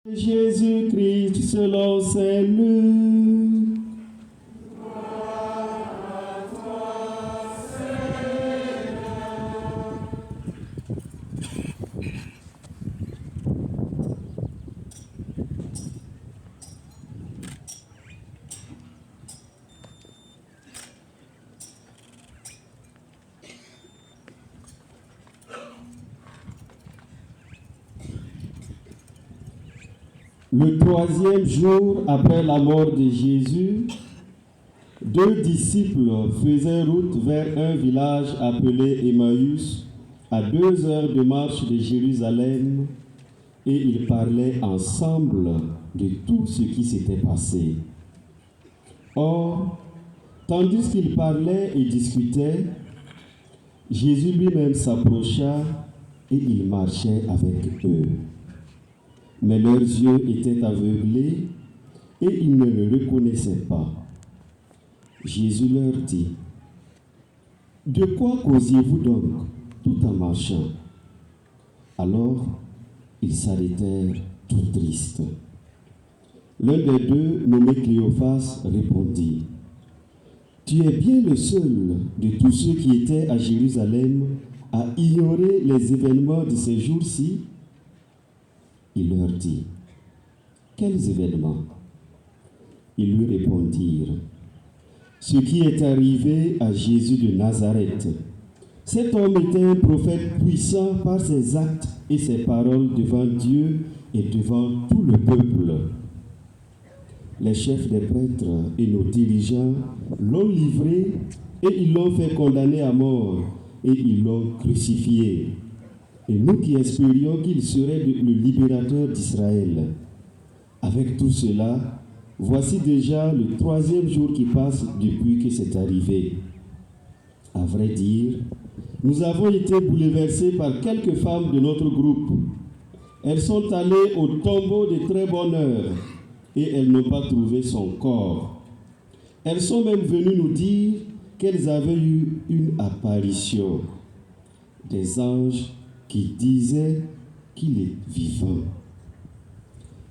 Jésus-Christ selon saint Luc. Le troisième jour après la mort de Jésus, deux disciples faisaient route vers un village appelé Emmaüs, à 2 heures de marche de Jérusalem, et ils parlaient ensemble de tout ce qui s'était passé. Or, tandis qu'ils parlaient et discutaient, Jésus lui-même s'approcha et il marchait avec eux. Mais leurs yeux étaient aveuglés et ils ne le reconnaissaient pas. Jésus leur dit: « De quoi causiez-vous donc, tout en marchant ?» Alors, ils s'arrêtèrent tout tristes. L'un des deux, nommé Cléophas, répondit: « Tu es bien le seul de tous ceux qui étaient à Jérusalem à ignorer les événements de ces jours-ci. » Il leur dit: « Quels événements ?» Ils lui répondirent: « Ce qui est arrivé à Jésus de Nazareth. Cet homme était un prophète puissant par ses actes et ses paroles devant Dieu et devant tout le peuple. Les chefs des prêtres et nos dirigeants l'ont livré et ils l'ont fait condamner à mort et ils l'ont crucifié. Et nous qui espérions qu'il serait le libérateur d'Israël. Avec tout cela, voici déjà le 3e jour qui passe depuis que c'est arrivé. À vrai dire, nous avons été bouleversés par quelques femmes de notre groupe. Elles sont allées au tombeau de très bonne heure et elles n'ont pas trouvé son corps. Elles sont même venues nous dire qu'elles avaient eu une apparition. Des anges qui disaient qu'il est vivant.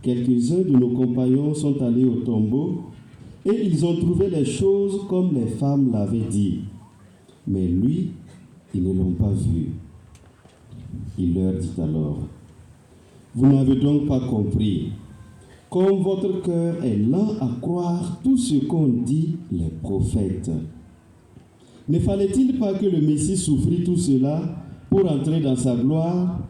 Quelques-uns de nos compagnons sont allés au tombeau et ils ont trouvé les choses comme les femmes l'avaient dit. Mais lui, ils ne l'ont pas vu. Il leur dit alors: « Vous n'avez donc pas compris, comme votre cœur est lent à croire tout ce qu'ont dit les prophètes. Ne fallait-il pas que le Messie souffrit tout cela pour entrer dans sa gloire ?»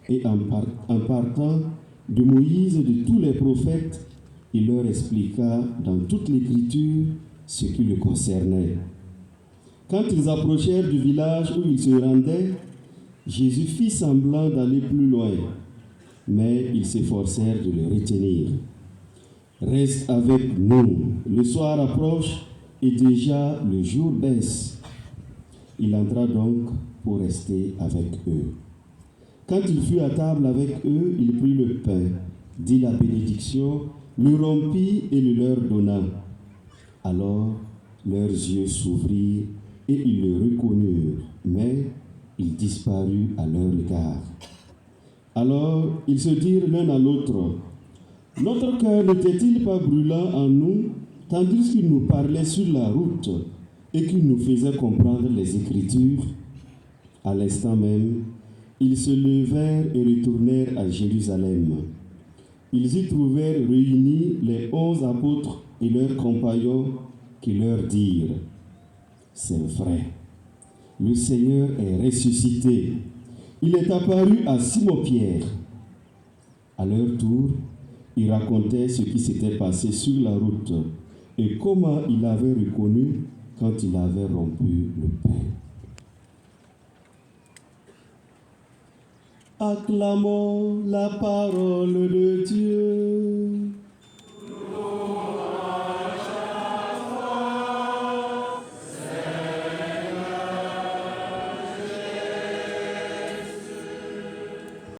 Et en partant de Moïse et de tous les prophètes, il leur expliqua dans toute l'Écriture ce qui le concernait. Quand ils approchèrent du village où ils se rendaient, Jésus fit semblant d'aller plus loin, mais ils s'efforcèrent de le retenir. « Reste avec nous, le soir approche et déjà le jour baisse. » Il entra donc pour rester avec eux. Quand il fut à table avec eux, il prit le pain, dit la bénédiction, le rompit et le leur donna. Alors leurs yeux s'ouvrirent et ils le reconnurent, mais il disparut à leur regard. Alors ils se dirent l'un à l'autre: « Notre cœur n'était-il pas brûlant en nous, tandis qu'il nous parlait sur la route et qu'il nous faisait comprendre les Écritures ?» À l'instant même, ils se levèrent et retournèrent à Jérusalem. Ils y trouvèrent réunis les 11 apôtres et leurs compagnons qui leur dirent: « C'est vrai, le Seigneur est ressuscité. Il est apparu à Simon-Pierre. » À leur tour, ils racontaient ce qui s'était passé sur la route et comment il avait reconnu quand il avait rompu le pain. Acclamons la parole de Dieu.